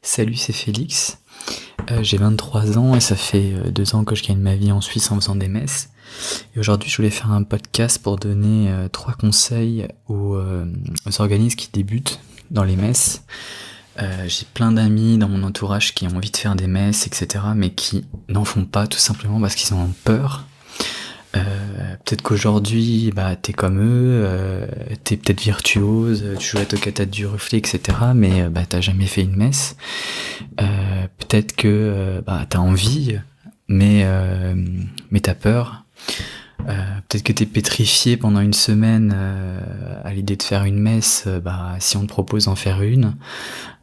Salut, c'est Félix. J'ai 23 ans et ça fait 2 ans que je gagne ma vie en Suisse en faisant des messes. Et aujourd'hui, je voulais faire un podcast pour donner 3 conseils aux organismes qui débutent dans les messes. J'ai plein d'amis dans mon entourage qui ont envie de faire des messes, etc., mais qui n'en font pas tout simplement parce qu'ils en ont peur. Peut-être qu'aujourd'hui, t'es comme eux, t'es peut-être virtuose, tu joues à Toccata du Reflet, etc., mais t'as jamais fait une messe. Peut-être que t'as envie, mais t'as peur. Peut-être que t'es pétrifié pendant une semaine à l'idée de faire une messe, si on te propose d'en faire une.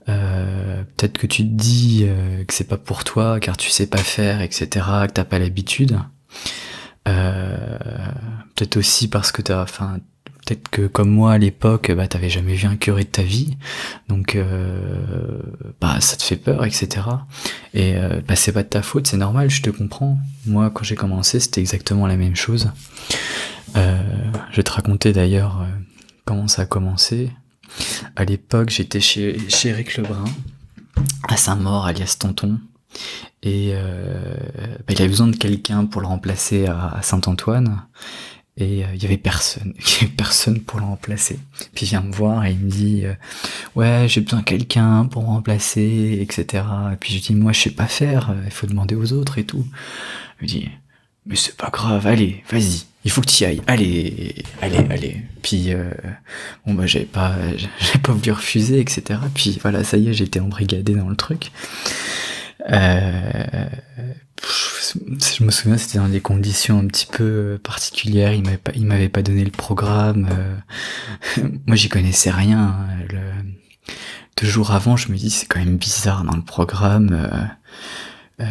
Peut-être que tu te dis que c'est pas pour toi, car tu sais pas faire, etc., que t'as pas l'habitude. Peut-être aussi parce que peut-être que comme moi à l'époque, t'avais jamais vu un curé de ta vie, donc ça te fait peur, etc. Et c'est pas de ta faute, c'est normal, je te comprends. Moi, quand j'ai commencé, c'était exactement la même chose. Je vais te raconter d'ailleurs comment ça a commencé. À l'époque, j'étais chez Eric Lebrun, à Saint-Maur, alias Tonton. Et il avait besoin de quelqu'un pour le remplacer à Saint-Antoine, et il y avait personne pour le remplacer. Puis il vient me voir et il me dit ouais, j'ai besoin de quelqu'un pour me remplacer, etc. Et puis je dis moi je sais pas faire, il faut demander aux autres et tout. Il me dit mais c'est pas grave, allez, vas-y, il faut que tu y ailles, allez. Puis j'avais pas voulu refuser, etc. Puis voilà, ça y est, j'étais embrigadé dans le truc. Je me souviens, c'était dans des conditions un petit peu particulières. Il m'avait pas donné le programme. Moi, j'y connaissais rien. 2 jours avant, je me dis c'est quand même bizarre dans le programme. Il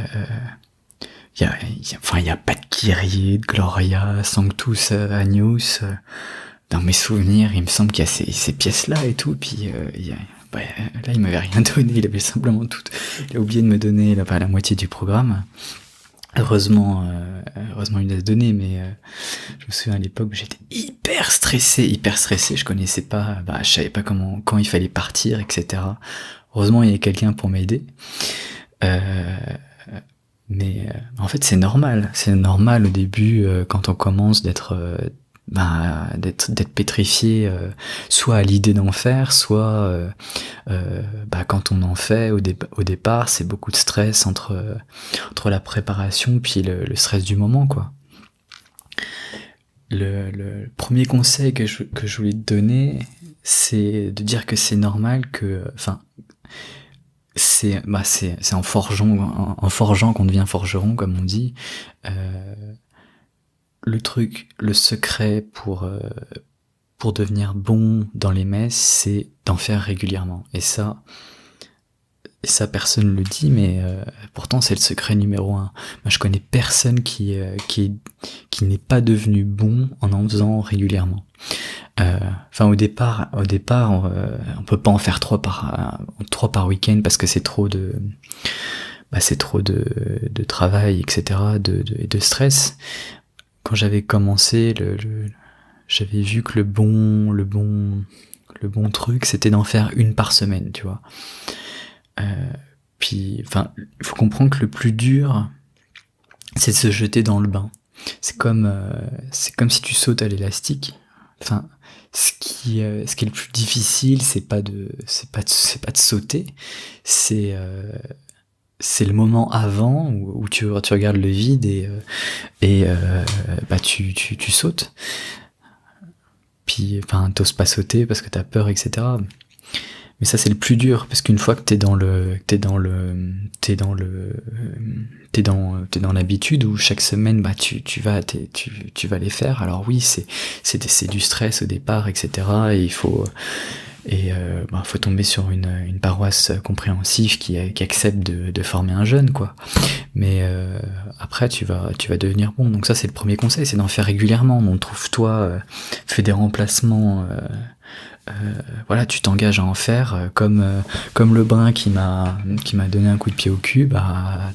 y a pas de Kyrie, de Gloria, Sanctus, Agnus. Dans mes souvenirs, il me semble qu'il y a ces pièces-là et tout. Puis là, il m'avait rien donné. Il avait simplement tout. Il a oublié de me donner la moitié du programme. Heureusement, il a donné, mais je me souviens à l'époque, j'étais hyper stressé. Je connaissais pas, je savais pas quand il fallait partir, etc. Heureusement, il y avait quelqu'un pour m'aider. Mais en fait, c'est normal. C'est normal au début, quand on commence d'être pétrifié, soit à l'idée d'en faire, soit quand on en fait au départ, c'est beaucoup de stress entre la préparation puis le stress du moment, quoi. Le premier conseil que je voulais te donner, c'est de dire que c'est normal que, c'est en forgeant qu'on devient forgeron, comme on dit. Le secret pour devenir bon dans les messes, c'est d'en faire régulièrement. Et ça personne le dit, mais pourtant c'est le secret numéro 1. Moi, je connais personne qui n'est pas devenu bon en faisant régulièrement. Au départ, on peut pas en faire 3 par week-end parce que c'est trop de travail, etc., et de stress. Quand j'avais commencé, j'avais vu que le bon truc, c'était d'en faire 1 par semaine, tu vois. Il faut comprendre que le plus dur, c'est de se jeter dans le bain. C'est comme si tu sautes à l'élastique. Ce qui est le plus difficile, c'est pas de sauter, c'est le moment avant où tu regardes le vide et tu sautes. Puis t'oses pas sauter parce que t'as peur, etc. Mais ça c'est le plus dur, parce qu'une fois que t'es dans l'habitude où chaque semaine tu vas les faire. Alors oui, c'est du stress au départ, etc. Et il faut tomber sur une paroisse compréhensive qui accepte de former un jeune, quoi. Mais après tu vas devenir bon. Donc ça c'est le premier conseil, c'est d'en faire régulièrement. Donc trouve-toi, fais des remplacements. Tu t'engages à en faire, comme le brun qui m'a donné un coup de pied au cul.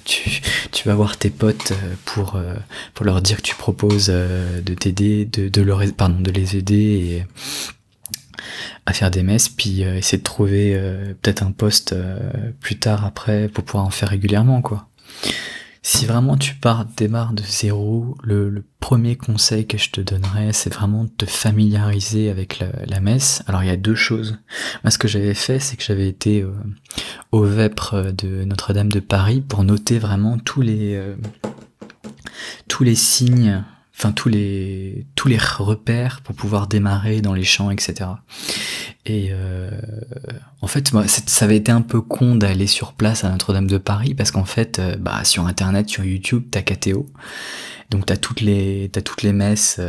Tu vas voir tes potes pour leur dire que tu proposes de t'aider, de les aider à faire des messes, puis essayer de trouver peut-être un poste plus tard après pour pouvoir en faire régulièrement, quoi. Si vraiment tu démarres de zéro, le premier conseil que je te donnerais, c'est vraiment de te familiariser avec la messe. Alors il y a deux choses. Moi, ce que j'avais fait, c'est que j'avais été au vêpres de Notre-Dame de Paris pour noter vraiment tous les signes, enfin tous les repères pour pouvoir démarrer dans les chants, etc. Et en fait, moi, ça avait été un peu con d'aller sur place à Notre-Dame de Paris parce qu'en fait, sur Internet, sur YouTube, t'as KTO, donc t'as toutes les messes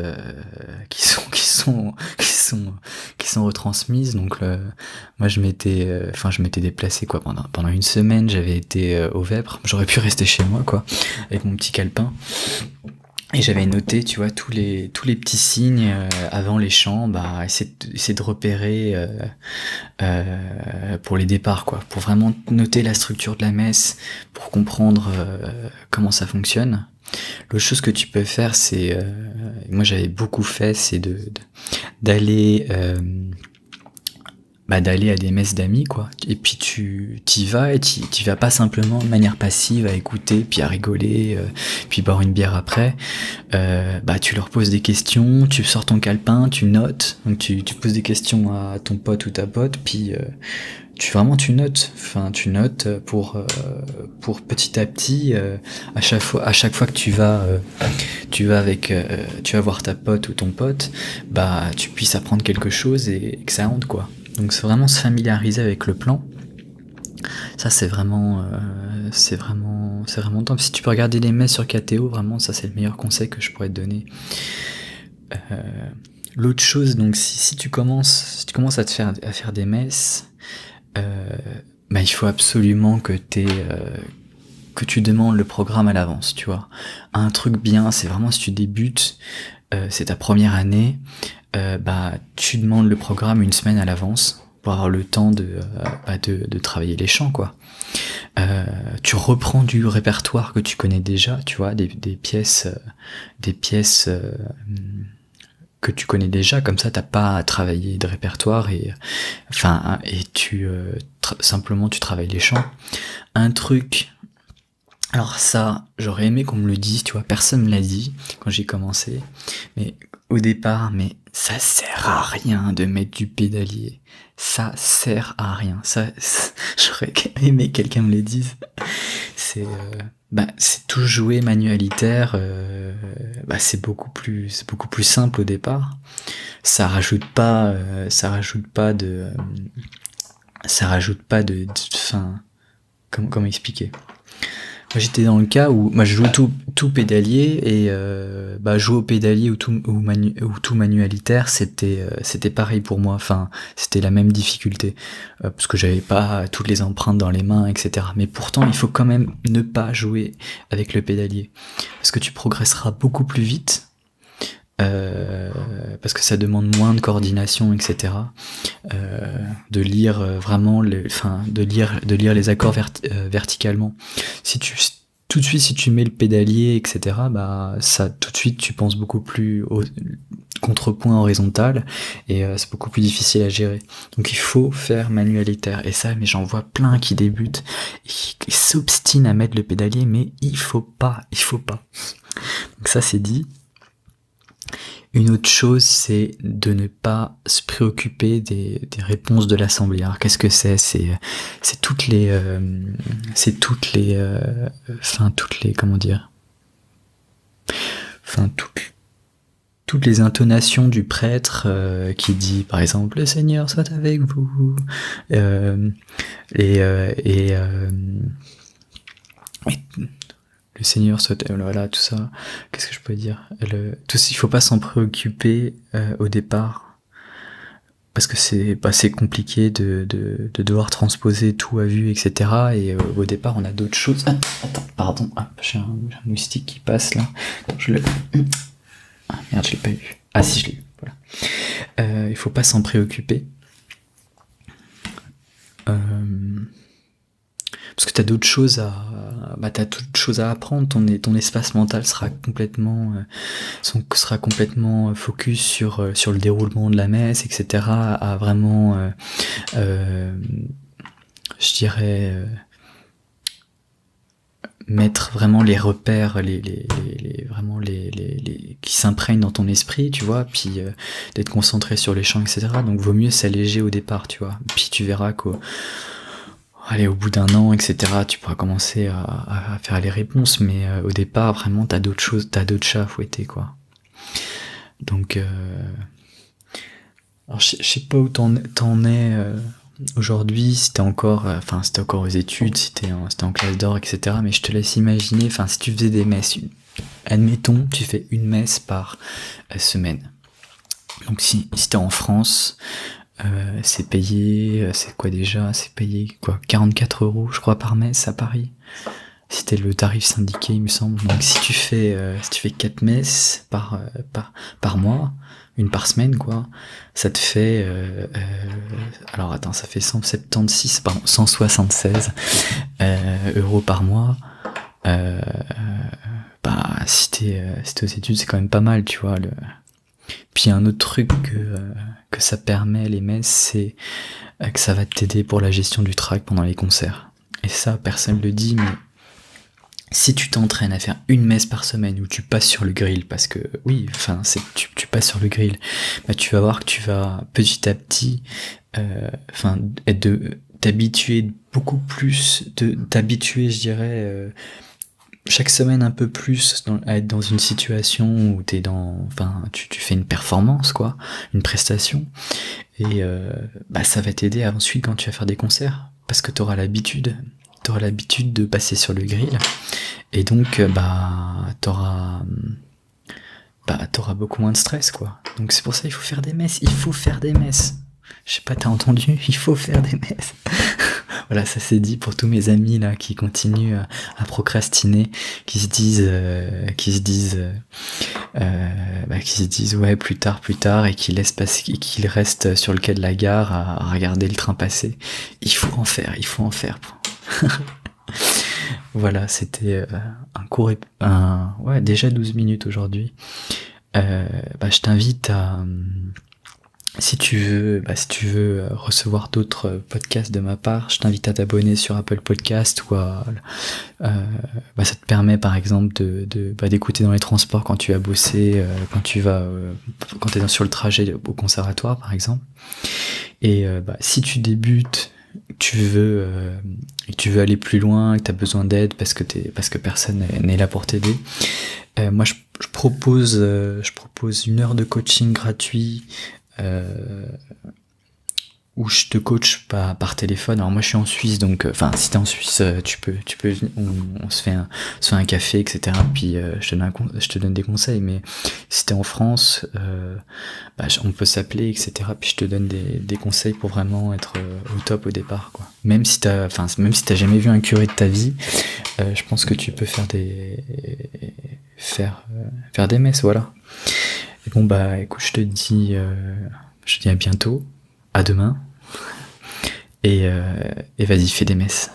qui sont retransmises. Donc moi, je m'étais déplacé quoi pendant une semaine. J'avais été au Vêpres. J'aurais pu rester chez moi quoi, avec mon petit calepin. Et j'avais noté, tu vois, tous les petits signes avant les chants, essayer de repérer pour les départs, quoi, pour vraiment noter la structure de la messe, pour comprendre comment ça fonctionne. L'autre chose que tu peux faire, c'est, moi j'avais beaucoup fait, c'est d'aller à des messes d'amis, quoi. Et puis tu vas et tu vas pas simplement de manière passive à écouter, puis à rigoler, puis boire une bière après. Tu leur poses des questions, tu sors ton calepin, tu notes. Donc tu poses des questions à ton pote ou ta pote, puis tu notes. Enfin, tu notes pour petit à petit, à chaque fois que tu vas voir ta pote ou ton pote, tu puisses apprendre quelque chose et que ça rentre, quoi. Donc c'est vraiment se familiariser avec le plan. Ça c'est vraiment top. Si tu peux regarder les messes sur KTO, vraiment ça c'est le meilleur conseil que je pourrais te donner. L'autre chose, donc si tu commences à faire des messes, il faut absolument que tu demandes le programme à l'avance, tu vois. Un truc bien, c'est vraiment si tu débutes, c'est ta première année, tu demandes le programme une semaine à l'avance pour avoir le temps de travailler les chants, quoi. Tu reprends du répertoire que tu connais déjà, tu vois, des pièces que tu connais déjà, comme ça t'as pas à travailler de répertoire et tu simplement tu travailles les chants. Un truc, alors ça, j'aurais aimé qu'on me le dise, tu vois, personne me l'a dit quand j'ai commencé, mais au départ, mais ça sert à rien de mettre du pédalier. Ça sert à rien. J'aurais aimé que quelqu'un me le dise. C'est tout jouer manualitaire. C'est beaucoup plus simple au départ. Ça rajoute pas de, comment expliquer. Moi, j'étais dans le cas où je joue tout pédalier et jouer au pédalier ou tout manualitaire, c'était pareil pour moi. Enfin, c'était la même difficulté parce que j'avais pas toutes les empreintes dans les mains, etc. Mais pourtant, il faut quand même ne pas jouer avec le pédalier parce que tu progresseras beaucoup plus vite. Parce que ça demande moins de coordination, etc. De lire vraiment de lire les accords verticalement. Tout de suite, si tu mets le pédalier, etc., ça, tout de suite, tu penses beaucoup plus au contrepoint horizontal et c'est beaucoup plus difficile à gérer. Donc il faut faire manualitaire. Et ça, mais j'en vois plein qui débutent et qui s'obstinent à mettre le pédalier, mais il faut pas. Donc ça, c'est dit. Une autre chose, c'est de ne pas se préoccuper des réponses de l'assemblée. Alors qu'est-ce que c'est ? C'est toutes les toutes les intonations du prêtre qui dit par exemple le Seigneur soit avec vous le Seigneur soit, voilà, tout ça. Qu'est-ce que je peux dire ? Il faut pas s'en préoccuper au départ, parce que c'est compliqué de devoir transposer tout à vue, etc. Et au départ, on a d'autres choses. Attends, pardon, j'ai un moustique qui passe là. Merde, je l'ai pas eu. Ah si, je l'ai eu. Voilà. Il faut pas s'en préoccuper. Parce parce que t'as d'autres choses à apprendre. Ton espace mental sera complètement focus sur le déroulement de la messe, etc. À vraiment, je dirais, mettre vraiment les repères, vraiment les qui s'imprègnent dans ton esprit, tu vois, puis d'être concentré sur les chants, etc. Donc vaut mieux s'alléger au départ, tu vois. Puis tu verras qu'au bout d'un an, etc., tu pourras commencer à faire les réponses, mais au départ, vraiment, t'as d'autres chats à fouetter, quoi. Donc, alors je sais pas où t'en es aujourd'hui, si t'es encore aux études, si t'es en classe d'or, etc. Mais je te laisse imaginer, si tu faisais des messes, admettons, tu fais une messe par semaine. Donc si t'es en France, c'est payé, c'est quoi déjà? C'est payé 44 € je crois par messe à Paris. C'était le tarif syndiqué, il me semble. Donc si tu fais 4 messes par mois, une par semaine, quoi, ça te fait alors attends, ça fait 176 € par mois. Si t'es aux études, c'est quand même pas mal, tu vois. Puis un autre truc que ça permet, les messes, c'est que ça va t'aider pour la gestion du track pendant les concerts. Et ça, personne le dit, mais si tu t'entraînes à faire une messe par semaine où tu passes sur le grill, parce que oui, tu passes sur le grill, tu vas voir que tu vas petit à petit t'habituer beaucoup plus, t'habituer, je dirais, chaque semaine un peu plus à être dans une situation où tu fais une performance, quoi, une prestation, et ça va t'aider ensuite quand tu vas faire des concerts, parce que t'auras l'habitude de passer sur le grill, et donc t'auras beaucoup moins de stress, quoi. Donc c'est pour ça il faut faire des messes. Je sais pas, t'as entendu? Il faut faire des messes. Voilà, ça c'est dit pour tous mes amis là qui continuent à procrastiner, qui se disent ouais, plus tard, et qui restent sur le quai de la gare à regarder le train passer. Il faut en faire. Voilà, c'était un court déjà 12 minutes aujourd'hui. Je t'invite à, si tu veux recevoir d'autres podcasts de ma part, je t'invite à t'abonner sur Apple Podcast, ou ça te permet par exemple d'écouter dans les transports quand tu vas bosser, quand t'es sur le trajet au conservatoire par exemple. Et si tu débutes, tu veux aller plus loin, que tu as besoin d'aide parce que personne n'est là pour t'aider, moi je propose 1 heure de coaching gratuit où je te coach par téléphone. Alors moi je suis en Suisse, donc si t'es en Suisse, tu peux on se fait un café, etc. Puis je te donne des conseils. Mais si t'es en France, on peut s'appeler, etc. Puis je te donne des conseils pour vraiment être au top au départ, quoi. Même si t'as jamais vu un curé de ta vie, je pense que tu peux faire des messes, voilà. Et bon écoute, je te dis à bientôt, à demain, et vas-y, fais des messes.